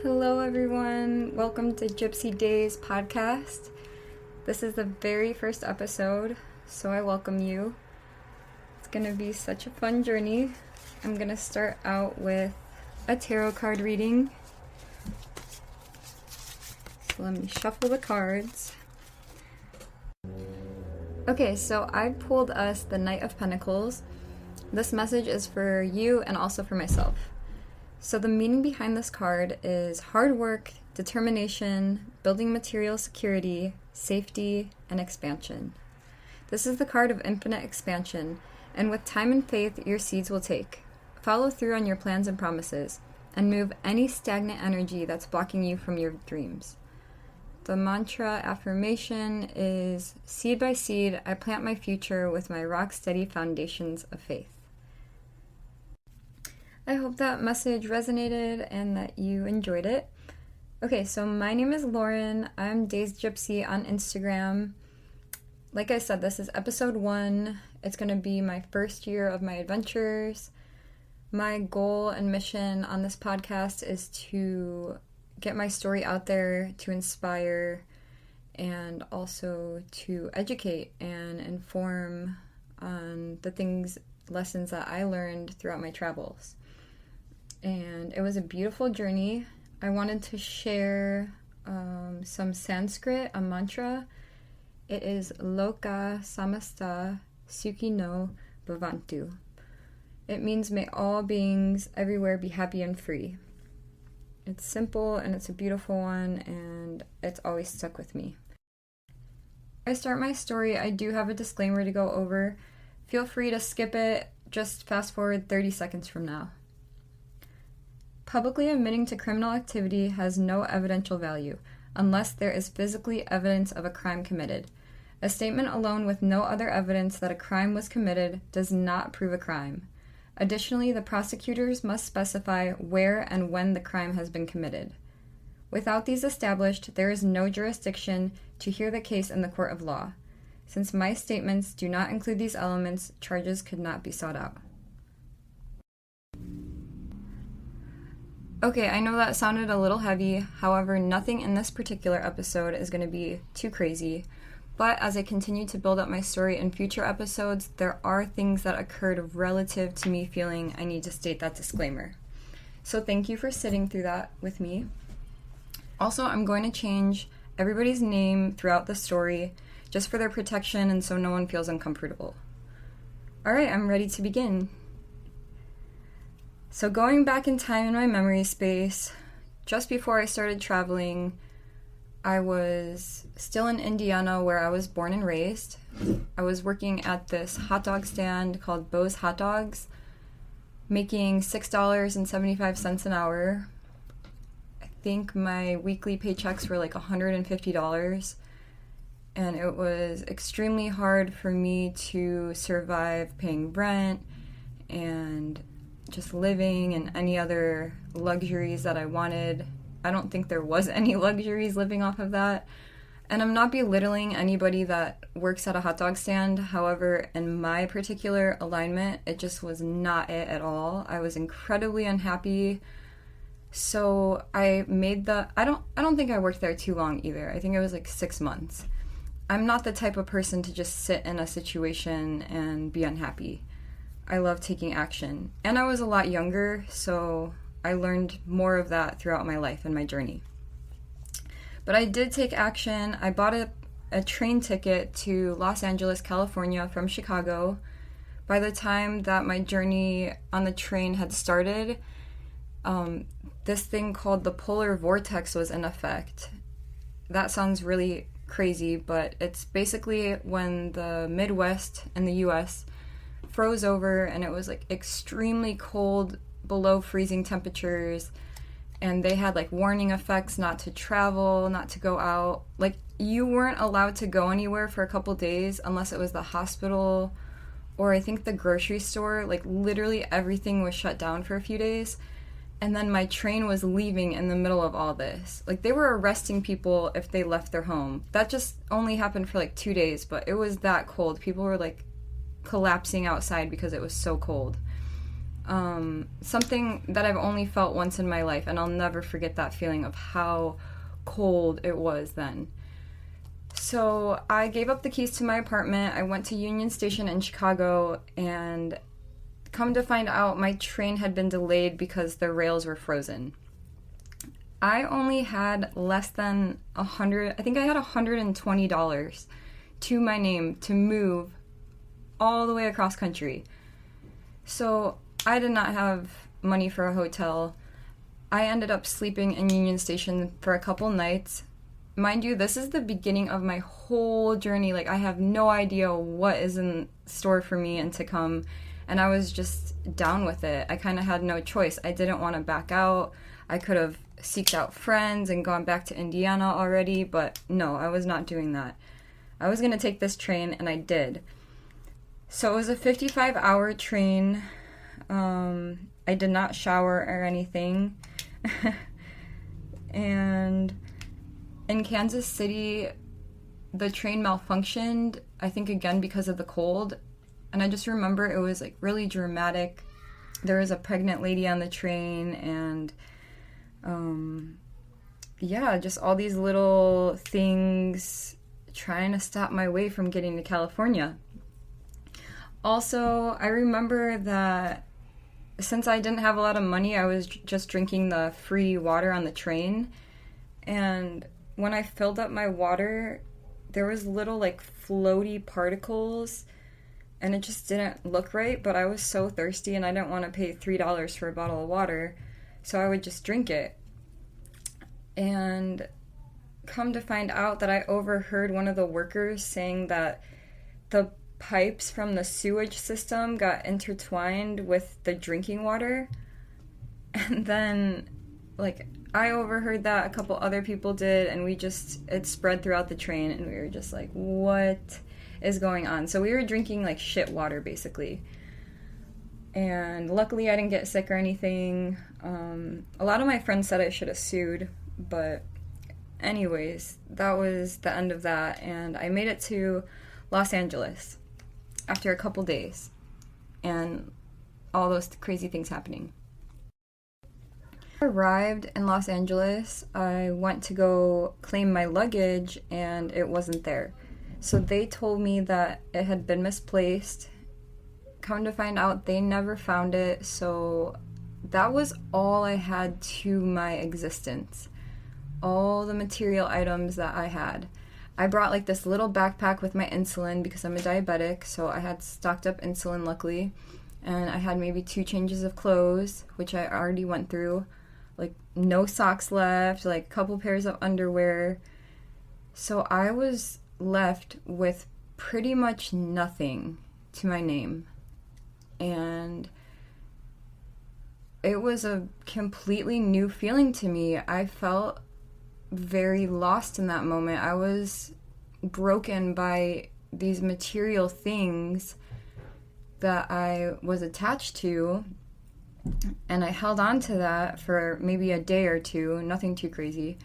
Hello, everyone. Welcome to Gypsy Days podcast. This is the very first episode, so I welcome you. It's going to be such a fun journey. I'm going to start out with a tarot card reading. So let me shuffle the cards. Okay, so I pulled us the Knight of Pentacles. This message is for you and also for myself. So the meaning behind this card is hard work, determination, building material security, safety, and expansion. This is the card of infinite expansion, and with time and faith, your seeds will take. Follow through on your plans and promises, and move any stagnant energy that's blocking you from your dreams. The mantra affirmation is, seed by seed, I plant my future with my rock-steady foundations of faith. I hope that message resonated and that you enjoyed it. Okay, so my name is Lauren. I'm Dazed Gypsy on Instagram. Like I said, this is episode 1. It's going to be my first year of my adventures. My goal and mission on this podcast is to get my story out there, to inspire, and also to educate and inform on the lessons that I learned throughout my travels. And it was a beautiful journey. I wanted to share some Sanskrit, a mantra. It is Loka Samasta Sukhi no Bhavantu. It means may all beings everywhere be happy and free. It's simple and it's a beautiful one, and it's always stuck with me. Before I start my story, I do have a disclaimer to go over. Feel free to skip it, just fast forward 30 seconds from now. Publicly admitting to criminal activity has no evidential value, unless there is physically evidence of a crime committed. A statement alone with no other evidence that a crime was committed does not prove a crime. Additionally, the prosecutors must specify where and when the crime has been committed. Without these established, there is no jurisdiction to hear the case in the court of law. Since my statements do not include these elements, charges could not be sought out. Okay, I know that sounded a little heavy. However, nothing in this particular episode is going to be too crazy. But as I continue to build up my story in future episodes, there are things that occurred relative to me feeling I need to state that disclaimer. So thank you for sitting through that with me. Also, I'm going to change everybody's name throughout the story just for their protection and so no one feels uncomfortable. Alright, I'm ready to begin. So going back in time in my memory space, just before I started traveling, I was still in Indiana where I was born and raised. I was working at this hot dog stand called Bo's Hot Dogs, making $6.75 an hour. I think my weekly paychecks were like $150, and it was extremely hard for me to survive paying rent and just living and any other luxuries that I wanted. I don't think there was any luxuries living off of that. And I'm not belittling anybody that works at a hot dog stand. However, in my particular alignment, it just was not it at all. I was incredibly unhappy. So I made I don't think I worked there too long either. I think it was like 6 months. I'm not the type of person to just sit in a situation and be unhappy. I love taking action. And I was a lot younger, so I learned more of that throughout my life and my journey. But I did take action. I bought a train ticket to Los Angeles, California from Chicago. By the time that my journey on the train had started, this thing called the polar vortex was in effect. That sounds really crazy, but it's basically when the Midwest in the US froze over and it was like extremely cold, below freezing temperatures, and they had like warning effects not to travel, not to go out. Like, you weren't allowed to go anywhere for a couple days unless it was the hospital or I think the grocery store. Like, literally everything was shut down for a few days. And then my train was leaving in the middle of all this. Like, they were arresting people if they left their home. That just only happened for like 2 days, but it was that cold. People were like collapsing outside because it was so cold. Something that I've only felt once in my life, and I'll never forget that feeling of how cold it was then. So I gave up the keys to my apartment. I went to Union Station in Chicago, and come to find out, my train had been delayed because the rails were frozen. I only had less than I think I had $120 to my name to move all the way across country. So I did not have money for a hotel. I ended up sleeping in Union Station for a couple nights. Mind you, this is the beginning of my whole journey. Like, I have no idea what is in store for me and to come, and I was just down with it. I kind of had no choice. I didn't want to back out. I could have seeked out friends and gone back to Indiana already, but no, I was not doing that. I was going to take this train, and I did. So it was a 55-hour train. I did not shower or anything. And in Kansas City, the train malfunctioned, I think again because of the cold. And I just remember it was like really dramatic. There was a pregnant lady on the train, and yeah, just all these little things trying to stop my way from getting to California. Also, I remember that since I didn't have a lot of money, I was just drinking the free water on the train. And when I filled up my water, there was little like floaty particles, and it just didn't look right. But I was so thirsty, and I didn't want to pay $3 for a bottle of water, so I would just drink it. And come to find out that I overheard one of the workers saying that the pipes from the sewage system got intertwined with the drinking water. And then, like, I overheard that, a couple other people did, and it spread throughout the train, and we were just like, what is going on? So we were drinking, like, shit water, basically. And luckily I didn't get sick or anything. A lot of my friends said I should have sued, but anyways, that was the end of that, and I made it to Los Angeles after a couple days, and all those crazy things happening. I arrived in Los Angeles. I went to go claim my luggage, and it wasn't there. So they told me that it had been misplaced. Come to find out, they never found it, so that was all I had to my existence. All the material items that I had. I brought like this little backpack with my insulin because I'm a diabetic, so I had stocked up insulin luckily, and I had maybe 2 changes of clothes, which I already went through, like no socks left, like a couple pairs of underwear. So I was left with pretty much nothing to my name, and it was a completely new feeling to me. I felt very lost in that moment. I was broken by these material things that I was attached to, and I held on to that for maybe a day or two, nothing too crazy.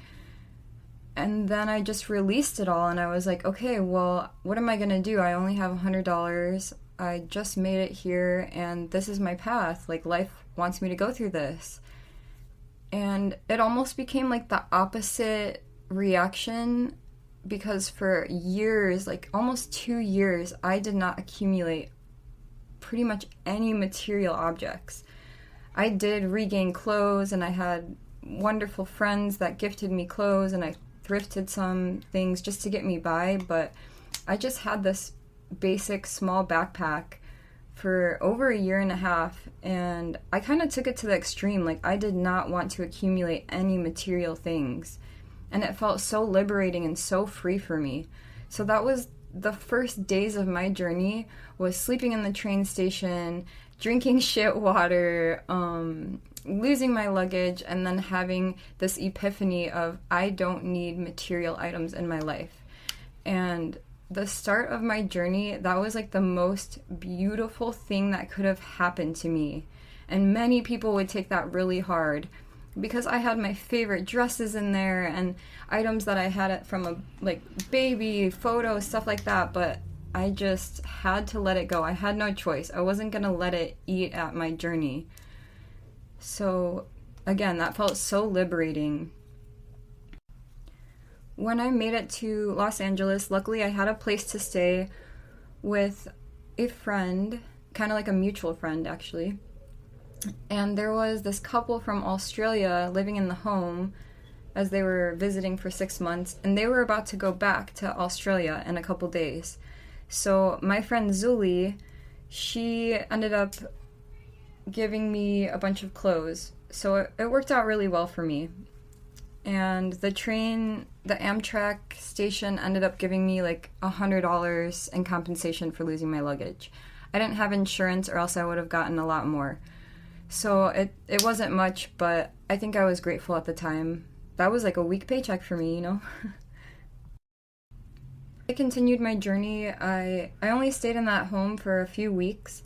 And then I just released it all, and I was like, okay, well, what am I gonna do? I only have $100. I just made it here, and this is my path. Like, life wants me to go through this. And it almost became like the opposite reaction, because for years, like almost 2 years, I did not accumulate pretty much any material objects. I did regain clothes, and I had wonderful friends that gifted me clothes, and I thrifted some things just to get me by, but I just had this basic small backpack for over a year and a half, and I kind of took it to the extreme. Like, I did not want to accumulate any material things, and it felt so liberating and so free for me. So that was the first days of my journey, was sleeping in the train station, drinking shit water, losing my luggage, and then having this epiphany of I don't need material items in my life. And the start of my journey, that was like the most beautiful thing that could have happened to me. And many people would take that really hard, because I had my favorite dresses in there and items that I had from a like baby photos, stuff like that. But I just had to let it go. I had no choice. I wasn't going to let it eat at my journey. So, again, that felt so liberating. When I made it to Los Angeles, luckily I had a place to stay with a friend, kind of like a mutual friend, actually. And there was this couple from Australia living in the home as they were visiting for 6 months, and they were about to go back to Australia in a couple days. So my friend Zuli, she ended up giving me a bunch of clothes. So it worked out really well for me. And the Amtrak station ended up giving me like $100 in compensation for losing my luggage. I didn't have insurance, or else I would have gotten a lot more. So it wasn't much, but I think I was grateful at the time. That was like a week paycheck for me, you know? I continued my journey. I only stayed in that home for a few weeks,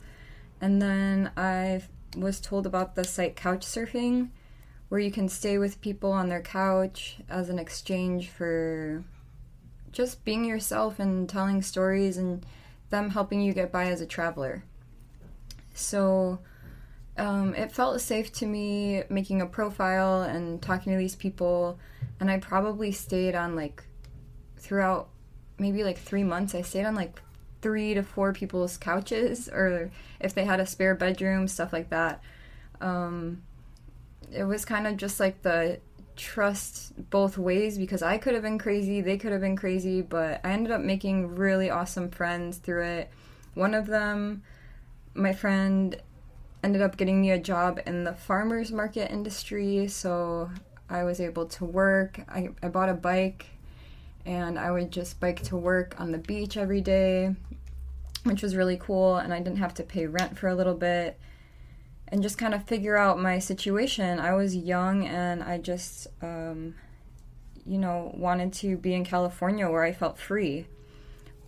and then I was told about the site Couchsurfing, where you can stay with people on their couch as an exchange for just being yourself and telling stories and them helping you get by as a traveler. So it felt safe to me making a profile and talking to these people, and I probably stayed on like throughout maybe like 3 months, I stayed on like 3 to 4 people's couches, or if they had a spare bedroom, stuff like that. It was kind of just like the trust both ways, because I could have been crazy, they could have been crazy, but I ended up making really awesome friends through it. One of them, my friend, ended up getting me a job in the farmers market industry, so I was able to work. I bought a bike, and I would just bike to work on the beach every day, which was really cool, and I didn't have to pay rent for a little bit and just kind of figure out my situation. I was young, and I just, wanted to be in California where I felt free.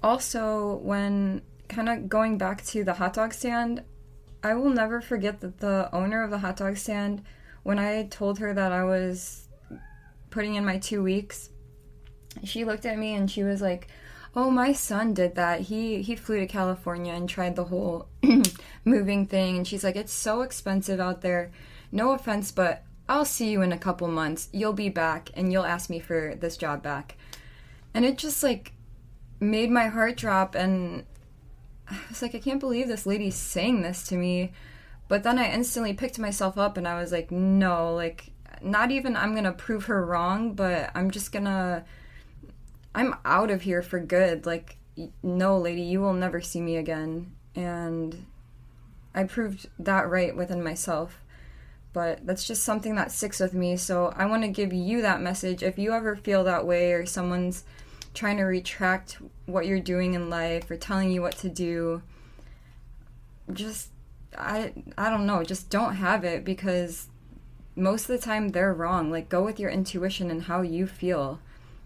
Also, when kind of going back to the hot dog stand, I will never forget that the owner of the hot dog stand, when I told her that I was putting in my 2 weeks, she looked at me and she was like, "Oh, my son did that. He flew to California and tried the whole moving thing." And she's like, "It's so expensive out there. No offense, but I'll see you in a couple months. You'll be back and you'll ask me for this job back." And it just like made my heart drop, and I was like, I can't believe this lady's saying this to me. But then I instantly picked myself up and I was like, no, like, not even I'm gonna prove her wrong, but I'm out of here for good. Like, no, lady, you will never see me again. And I proved that right within myself. But that's just something that sticks with me. So I want to give you that message. If you ever feel that way, or someone's trying to retract what you're doing in life or telling you what to do, just, I don't know, just don't have it, because most of the time they're wrong. Like, go with your intuition and how you feel.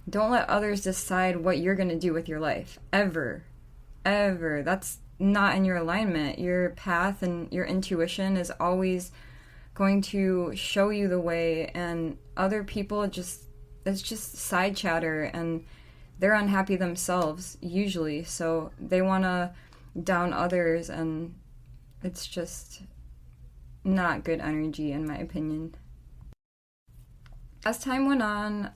Don't let others decide what you're going to do with your life. Ever. That's not in your alignment. Your path and your intuition is always going to show you the way, and other people it's just side chatter, and they're unhappy themselves usually, so they want to down others, and it's just not good energy in my opinion. As time went on,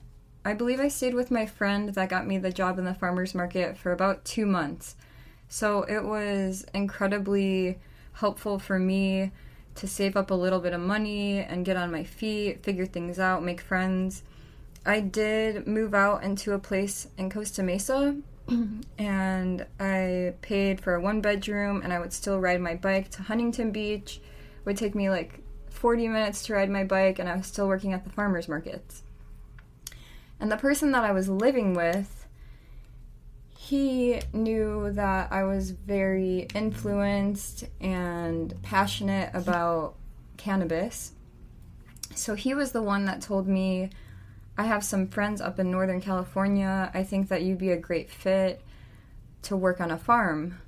I believe I stayed with my friend that got me the job in the farmers market for about 2 months. So it was incredibly helpful for me to save up a little bit of money and get on my feet, figure things out, make friends. I did move out into a place in Costa Mesa, and I paid for a 1-bedroom, and I would still ride my bike to Huntington Beach. It would take me like 40 minutes to ride my bike, and I was still working at the farmers markets. And the person that I was living with, he knew that I was very influenced and passionate about cannabis. So he was the one that told me, "I have some friends up in Northern California. I think that you'd be a great fit to work on a farm."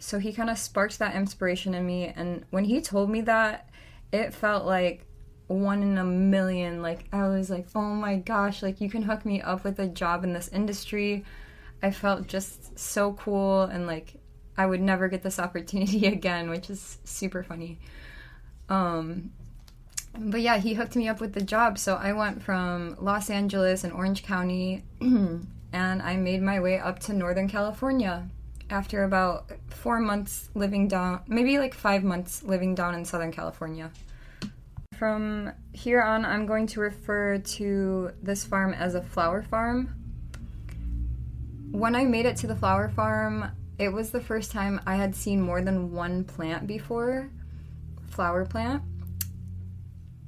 So he kind of sparked that inspiration in me. And when he told me that, it felt like 1 in a million. Like, I was like, oh my gosh, like, you can hook me up with a job in this industry. I felt just so cool, and like I would never get this opportunity again, which is super funny. But yeah, he hooked me up with the job. So I went from Los Angeles and Orange County and I made my way up to Northern California after about 4 months living down, maybe like 5 months living down in Southern California. From here on, I'm going to refer to this farm as a flower farm. When I made it to the flower farm, it was the first time I had seen more than one plant before, flower plant.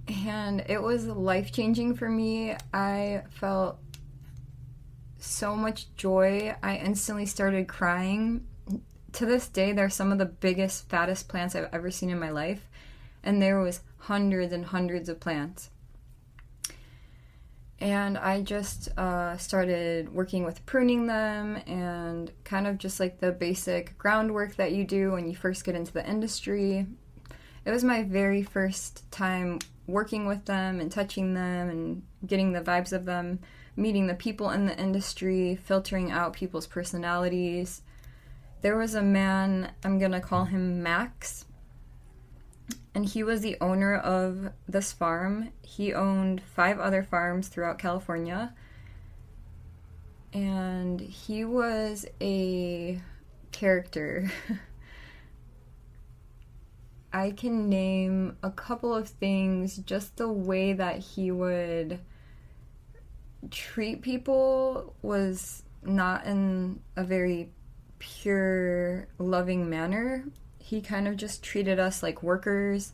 And it was life-changing for me. I felt so much joy. I instantly started crying. To this day, they're some of the biggest, fattest plants I've ever seen in my life. And there was hundreds and hundreds of plants. And I just started working with pruning them and kind of just like the basic groundwork that you do when you first get into the industry. It was my very first time working with them and touching them and getting the vibes of them, meeting the people in the industry, filtering out people's personalities. There was a man, I'm gonna call him Max, and he was the owner of this farm. He owned 5 other farms throughout California, and he was a character. I can name a couple of things, just the way that he would treat people was not in a very pure, loving manner. He kind of just treated us like workers,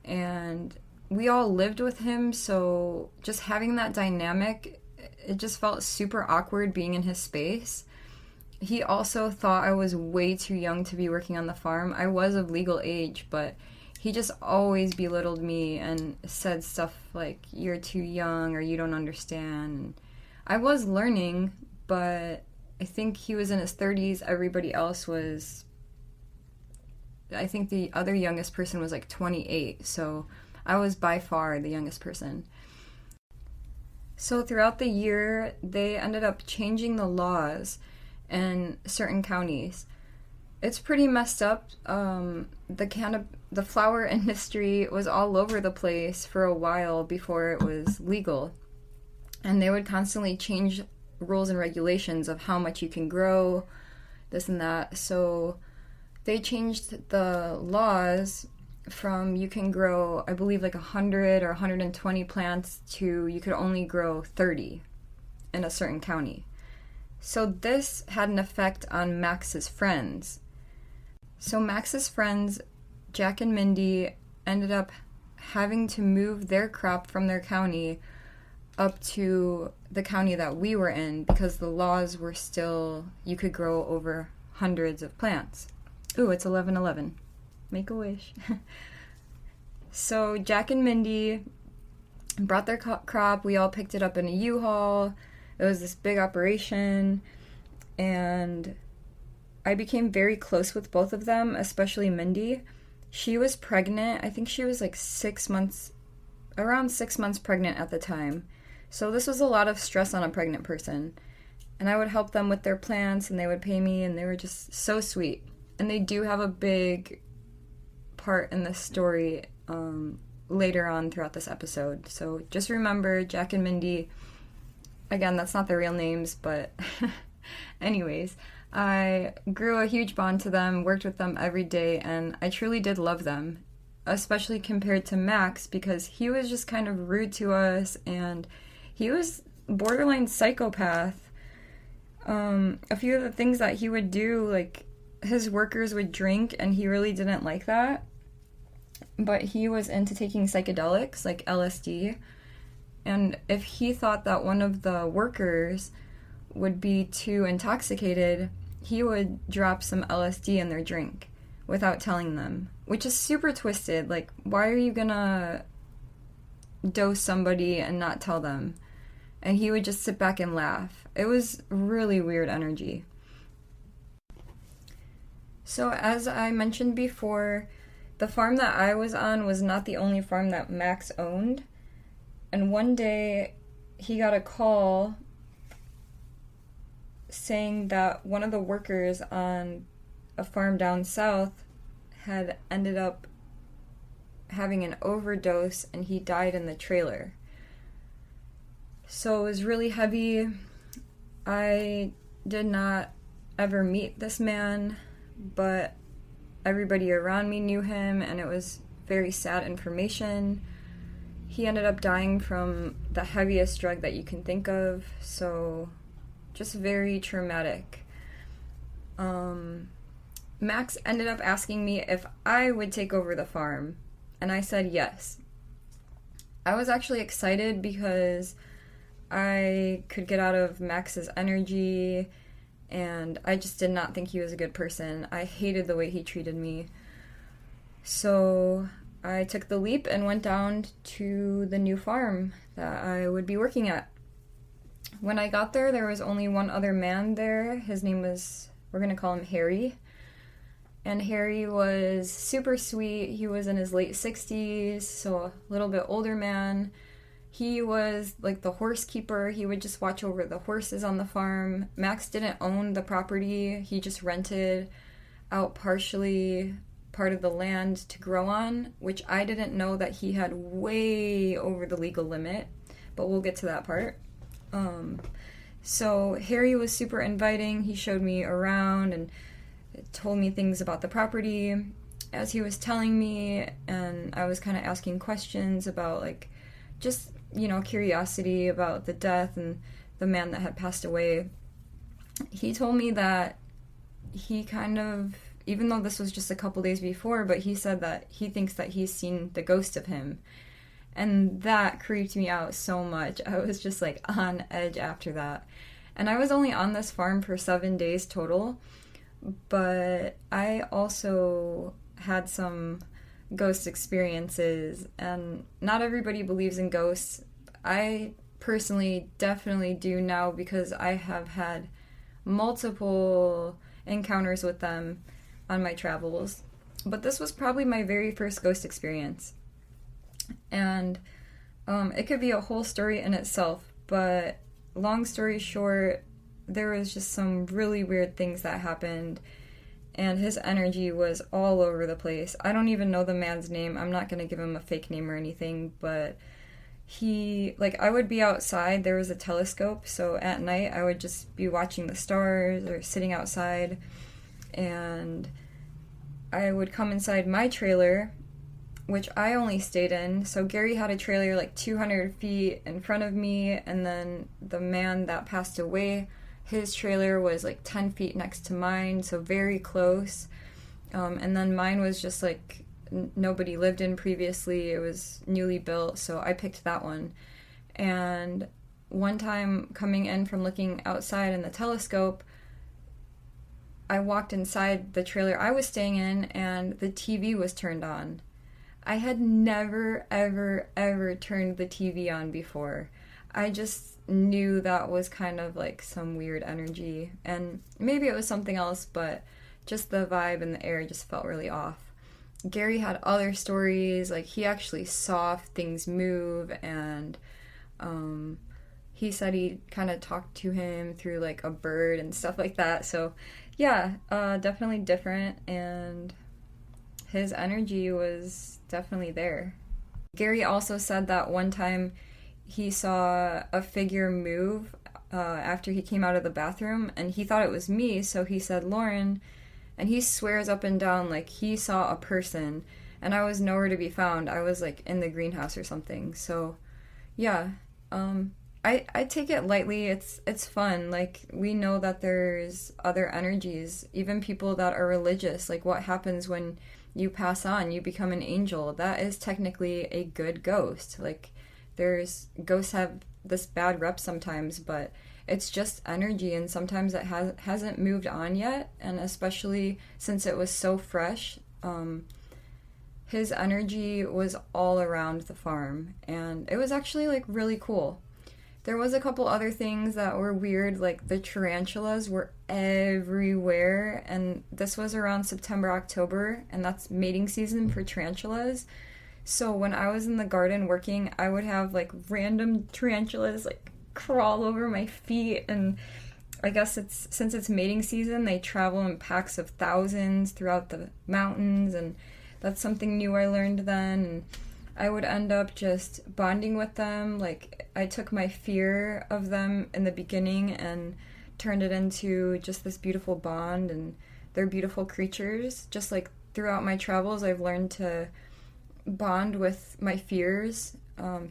and we all lived with him, so just having that dynamic, it just felt super awkward being in his space. He also thought I was way too young to be working on the farm. I was of legal age, but he just always belittled me and said stuff like, you're too young or you don't understand. I was learning, but I think he was in his 30s. Everybody else was, I think the other youngest person was like 28, so I was by far the youngest person. So throughout the year, they ended up changing the laws in certain counties. It's pretty messed up. The flower industry was all over the place for a while before it was legal, and they would constantly change rules and regulations of how much you can grow, this and that. So they changed the laws from you can grow, I believe, like 100 or 120 plants to you could only grow 30 in a certain county. So this had an effect on Max's friends. So Max's friends, Jack and Mindy, ended up having to move their crop from their county up to the county that we were in because the laws were still, you could grow over hundreds of plants. Ooh, it's 11:11. Make a wish. So Jack and Mindy brought their crop. We all picked it up in a U-Haul. It was this big operation, and I became very close with both of them, especially Mindy. She was pregnant. I think she was like around 6 months pregnant at the time. So this was a lot of stress on a pregnant person. And I would help them with their plants, and they would pay me, and they were just so sweet. And they do have a big part in this story later on throughout this episode. So just remember, Jack and Mindy, again, that's not their real names, but anyways, I grew a huge bond to them, worked with them every day, and I truly did love them, especially compared to Max, because he was just kind of rude to us, and he was borderline psychopath. A few of the things that he would do, like his workers would drink, and he really didn't like that, but he was into taking psychedelics like LSD. And if he thought that one of the workers would be too intoxicated, he would drop some LSD in their drink without telling them, which is super twisted. Like, why are you gonna dose somebody and not tell them? And he would just sit back and laugh. It was really weird energy. So as I mentioned before, the farm that I was on was not the only farm that Max owned. And one day, he got a call saying that one of the workers on a farm down south had ended up having an overdose and he died in the trailer. So it was really heavy. I did not ever meet this man, but everybody around me knew him, and it was very sad information. He ended up dying from the heaviest drug that you can think of, so just very traumatic. Max ended up asking me if I would take over the farm, and I said yes. I was actually excited because I could get out of Max's energy, and I just did not think he was a good person. I hated the way he treated me. So I took the leap and went down to the new farm that I would be working at. When I got there, there was only one other man there. His name was, we're going to call him Harry. And Harry was super sweet. He was in his late 60s, so a little bit older man. He was like the horse keeper. He would just watch over the horses on the farm. Max didn't own the property. He just rented out partially part of the land to grow on, which I didn't know that he had way over the legal limit, but we'll get to that part. So Harry was super inviting. He showed me around and told me things about the property as he was telling me, and I was kind of asking questions about like just, you know, curiosity about the death and the man that had passed away. He told me that he kind of, even though this was just a couple days before, but he said that he thinks that he's seen the ghost of him. And that creeped me out so much. I was just like on edge after that. And I was only on this farm for 7 days total, but I also had some ghost experiences, and not everybody believes in ghosts. I personally definitely do now because I have had multiple encounters with them on my travels. But this was probably my very first ghost experience. And it could be a whole story in itself, but long story short, there was just some really weird things that happened, and his energy was all over the place. I don't even know the man's name. I'm not going to give him a fake name or anything, but he, like, I would be outside. There was a telescope, so at night I would just be watching the stars or sitting outside, and I would come inside my trailer, which I only stayed in. So Gary had a trailer like 200 feet in front of me, and then the man that passed away, his trailer was like 10 feet next to mine, so very close. And then mine was just like nobody lived in previously. It was newly built, so I picked that one. And one time coming in from looking outside in the telescope, I walked inside the trailer I was staying in, and the TV was turned on. I had never, ever, ever turned the TV on before. I just knew that was kind of like some weird energy, and maybe it was something else, but just the vibe and the air just felt really off. Gary had other stories, like he actually saw things move, and he said he kind of talked to him through like a bird and stuff like that. So yeah, definitely different, and his energy was definitely there. Gary also said that one time he saw a figure move after he came out of the bathroom, and he thought it was me, so he said, "Lauren," and he swears up and down like he saw a person, and I was nowhere to be found. I was like in the greenhouse or something. So yeah, I take it lightly. It's fun. Like, we know that there's other energies, even people that are religious. Like, what happens when you pass on, you become an angel? That is technically a good ghost. Like, there's ghosts have this bad rep sometimes, but it's just energy, and sometimes it hasn't moved on yet, and especially since it was so fresh. His energy was all around the farm, and it was actually like really cool. There was a couple other things that were weird, like the tarantulas were everywhere, and this was around September, October, and that's mating season for tarantulas. So when I was in the garden working, I would have like random tarantulas like crawl over my feet, and I guess since it's mating season, they travel in packs of thousands throughout the mountains, and that's something new I learned then. And I would end up just bonding with them. Like, I took my fear of them in the beginning and turned it into just this beautiful bond, and they're beautiful creatures. Just like throughout my travels, I've learned to bond with my fears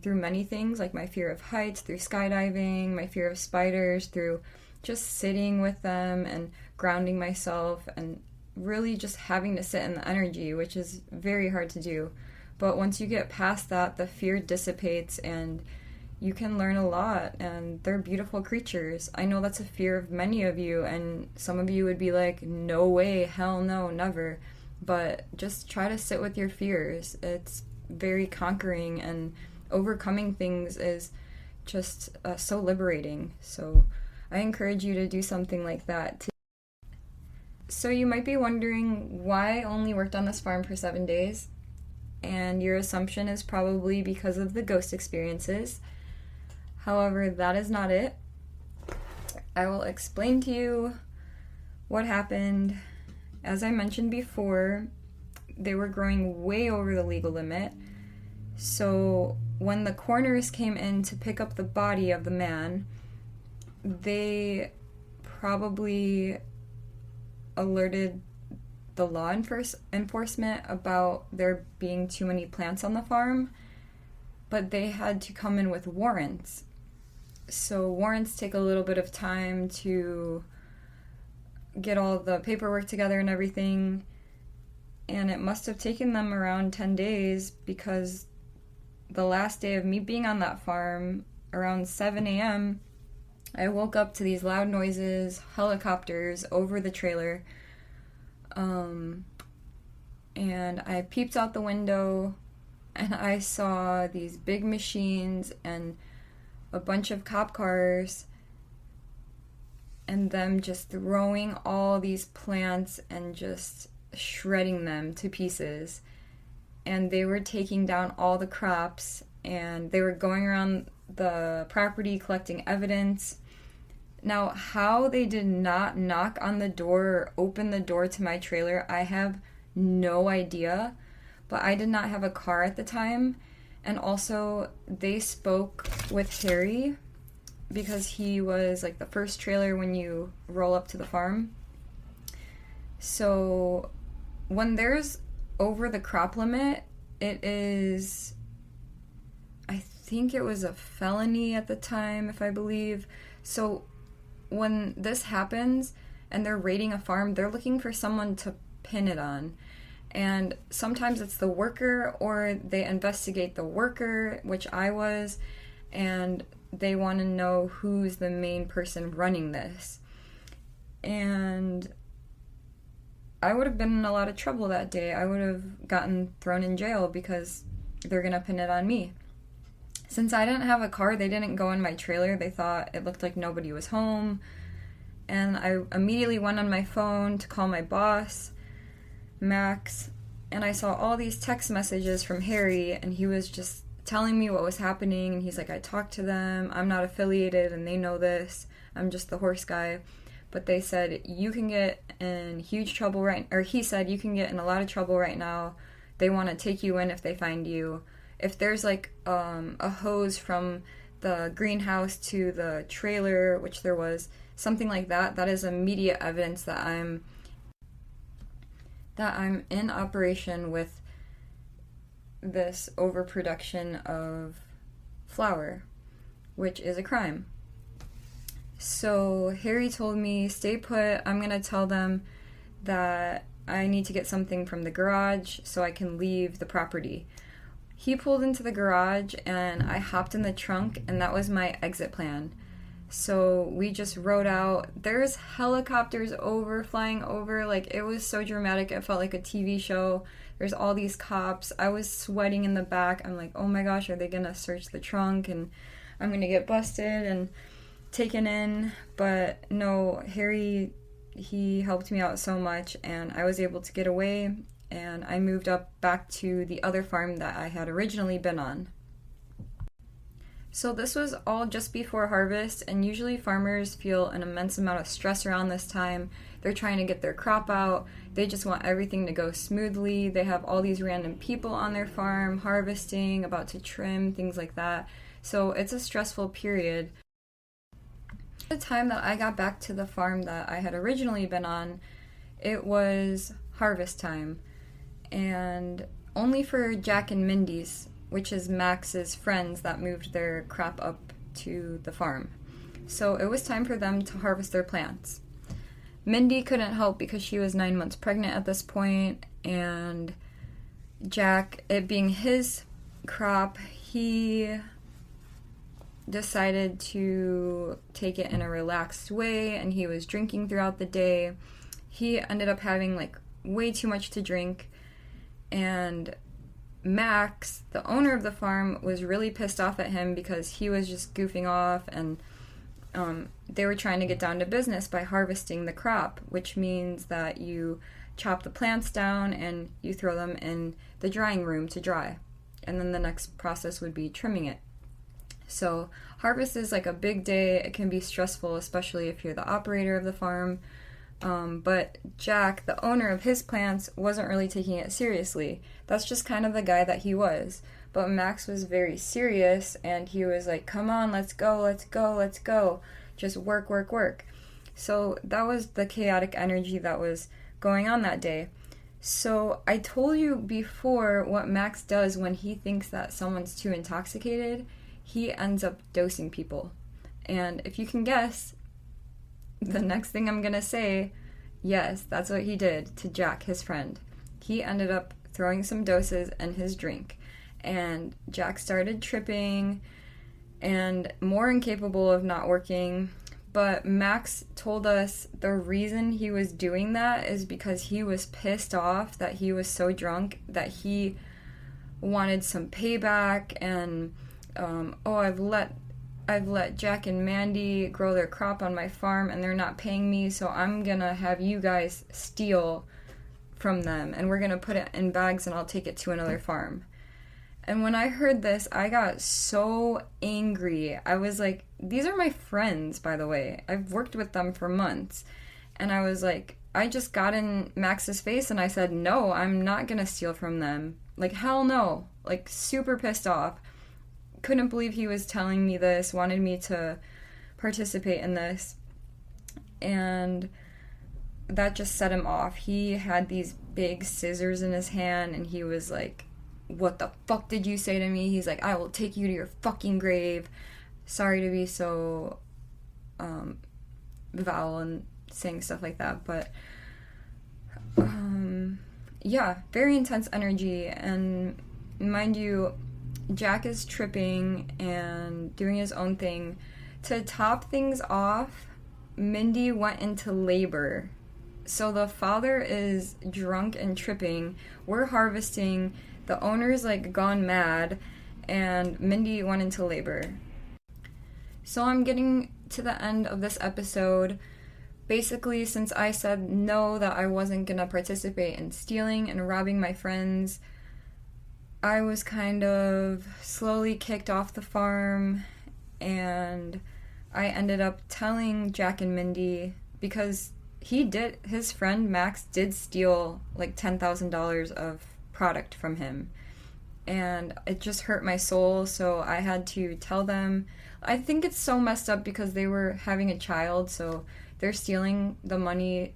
through many things, like my fear of heights, through skydiving, my fear of spiders, through just sitting with them and grounding myself, and really just having to sit in the energy, which is very hard to do. But once you get past that, the fear dissipates and you can learn a lot, and they're beautiful creatures. I know that's a fear of many of you, and some of you would be like, no way, hell no, never. But just try to sit with your fears. It's very conquering, and overcoming things is just so liberating. So I encourage you to do something like that. So you might be wondering why I only worked on this farm for 7 days, and your assumption is probably because of the ghost experiences. However, that is not it. I will explain to you what happened. As I mentioned before, they were growing way over the legal limit. So when the coroners came in to pick up the body of the man, they probably alerted the law enforcement about there being too many plants on the farm, but they had to come in with warrants. So warrants take a little bit of time to get all the paperwork together and everything, and it must have taken them around 10 days, because the last day of me being on that farm, around 7 a.m., I woke up to these loud noises, helicopters over the trailer, and I peeped out the window and I saw these big machines and a bunch of cop cars, and them just throwing all these plants and just shredding them to pieces. And they were taking down all the crops, and they were going around the property collecting evidence. Now, how they did not knock on the door or open the door to my trailer, I have no idea. But I did not have a car at the time. And also, they spoke with Harry, because he was like the first trailer when you roll up to the farm. So when there's over the crop limit, it is, I think it was a felony at the time, if I believe. So when this happens and they're raiding a farm, they're looking for someone to pin it on. And sometimes it's the worker, or they investigate the worker, which I was, and they want to know who's the main person running this. And I would have been in a lot of trouble that day. I would have gotten thrown in jail because they're going to pin it on me. Since I didn't have a car, they didn't go in my trailer. They thought it looked like nobody was home. And I immediately went on my phone to call my boss, Max, and I saw all these text messages from Harry, and he was just telling me what was happening, and he's like, I talked to them, I'm not affiliated, and they know this, I'm just the horse guy. But they said, you can get in huge trouble he said, you can get in a lot of trouble right now. They want to take you in if they find you. If there's like a hose from the greenhouse to the trailer, which there was, something like that, that is immediate evidence that I'm in operation with this overproduction of flour, which is a crime. So Harry told me, stay put, I'm going to tell them that I need to get something from the garage so I can leave the property. He pulled into the garage and I hopped in the trunk, and that was my exit plan. So we just rode out. There's helicopters flying over. Like, it was so dramatic. It felt like a TV show. There's all these cops. I was sweating in the back. I'm like, oh my gosh, are they going to search the trunk? And I'm going to get busted and taken in. But no, Harry, he helped me out so much, and I was able to get away. And I moved up back to the other farm that I had originally been on. So this was all just before harvest, and usually farmers feel an immense amount of stress around this time. They're trying to get their crop out. They just want everything to go smoothly. They have all these random people on their farm harvesting, about to trim, things like that. So it's a stressful period. The time that I got back to the farm that I had originally been on, it was harvest time. And only for Jack and Mindy's, which is Max's friends that moved their crop up to the farm. So it was time for them to harvest their plants. Mindy couldn't help because she was 9 months pregnant at this point, and Jack, it being his crop, he decided to take it in a relaxed way, and he was drinking throughout the day. He ended up having like way too much to drink, and Max, the owner of the farm, was really pissed off at him because he was just goofing off, and they were trying to get down to business by harvesting the crop, which means that you chop the plants down and you throw them in the drying room to dry. And then the next process would be trimming it. So harvest is like a big day. It can be stressful, especially if you're the operator of the farm. But Jack, the owner of his plants, wasn't really taking it seriously. That's just kind of the guy that he was. But Max was very serious, and he was like, come on, let's go, let's go, let's go. Just work, work, work. So that was the chaotic energy that was going on that day. So I told you before what Max does when he thinks that someone's too intoxicated. He ends up dosing people. And if you can guess, the next thing I'm gonna say, yes, that's what he did to Jack, his friend. He ended up throwing some doses in his drink, and Jack started tripping and more incapable of not working. But Max told us the reason he was doing that is because he was pissed off that he was so drunk that he wanted some payback, and I've let Jack and Mandy grow their crop on my farm and they're not paying me, so I'm gonna have you guys steal from them, and we're gonna put it in bags and I'll take it to another farm. And when I heard this, I got so angry. I was like, these are my friends, by the way. I've worked with them for months. And I was like, I just got in Max's face and I said, no, I'm not gonna steal from them. Like, hell no. Like, super pissed off. Couldn't believe he was telling me this, wanted me to participate in this. And that just set him off. He had these big scissors in his hand and he was like, what the fuck did you say to me? He's like, I will take you to your fucking grave. Sorry to be so vowel and saying stuff like that, but yeah, very intense energy. And mind you, Jack is tripping and doing his own thing. To top things off, Mindy went into labor. So the father is drunk and tripping. We're harvesting. The owner's like gone mad, and Mindy went into labor. So I'm getting to the end of this episode. Basically, since I said no, that I wasn't gonna participate in stealing and robbing my friends, I was kind of slowly kicked off the farm, and I ended up telling Jack and Mindy, because his friend Max did steal like $10,000 of product from him, and it just hurt my soul, so I had to tell them. I think it's so messed up because they were having a child, so they're stealing the money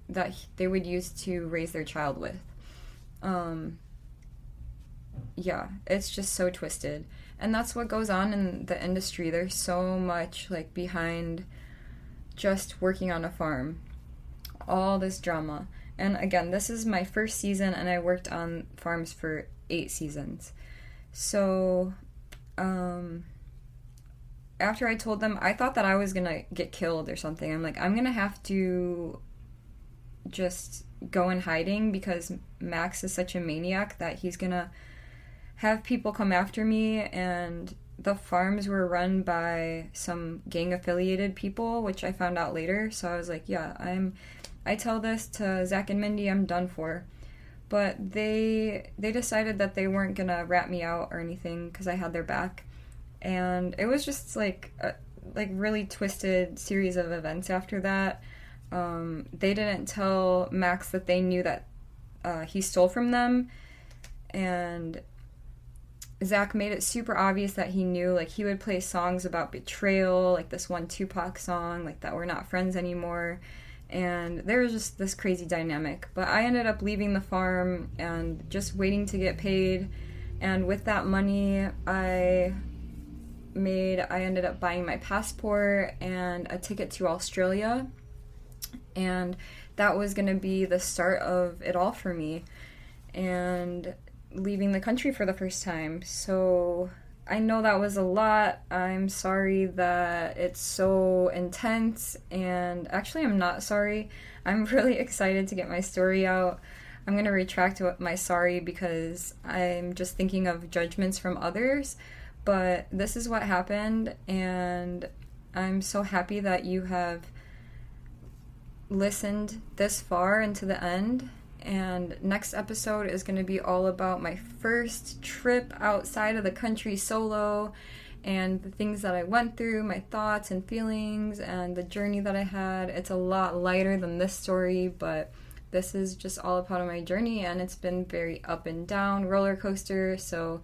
that they would use to raise their child with. Yeah, it's just so twisted, and that's what goes on in the industry. There's so much like behind just working on a farm, all this drama. And again, this is my first season, and I worked on farms for 8 seasons. So, after I told them, I thought that I was gonna get killed or something. I'm like, I'm gonna have to just go in hiding because Max is such a maniac that he's gonna have people come after me. And the farms were run by some gang-affiliated people, which I found out later. So I was like, yeah, I tell this to Zach and Mindy, I'm done for. But they decided that they weren't gonna rat me out or anything because I had their back. And it was just like a really twisted series of events after that. They didn't tell Max that they knew that he stole from them, and Zach made it super obvious that he knew. Like, he would play songs about betrayal, like this one Tupac song, like that we're not friends anymore. And there was just this crazy dynamic. But I ended up leaving the farm and just waiting to get paid. And with that money I ended up buying my passport and a ticket to Australia. And that was going to be the start of it all for me. And leaving the country for the first time. So I know that was a lot. I'm sorry that it's so intense, and actually I'm not sorry. I'm really excited to get my story out. I'm going to retract my sorry because I'm just thinking of judgments from others, but this is what happened, and I'm so happy that you have listened this far into the end. And next episode is going to be all about my first trip outside of the country solo and the things that I went through, my thoughts and feelings, and the journey that I had. It's a lot lighter than this story, but this is just all a part of my journey, and it's been very up and down, roller coaster. So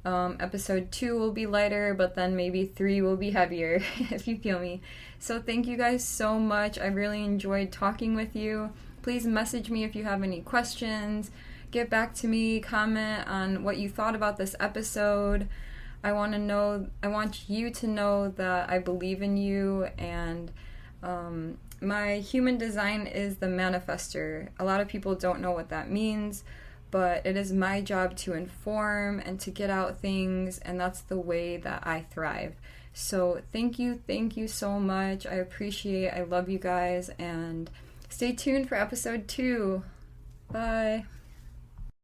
episode 2 will be lighter, but then maybe 3 will be heavier, if you feel me. So thank you guys so much. I really enjoyed talking with you. Please message me if you have any questions. Get back to me, comment on what you thought about this episode. I want you to know that I believe in you, and my human design is the manifester. A lot of people don't know what that means, but it is my job to inform and to get out things, and that's the way that I thrive. So thank you so much. I love you guys, and stay tuned for episode 2. Bye.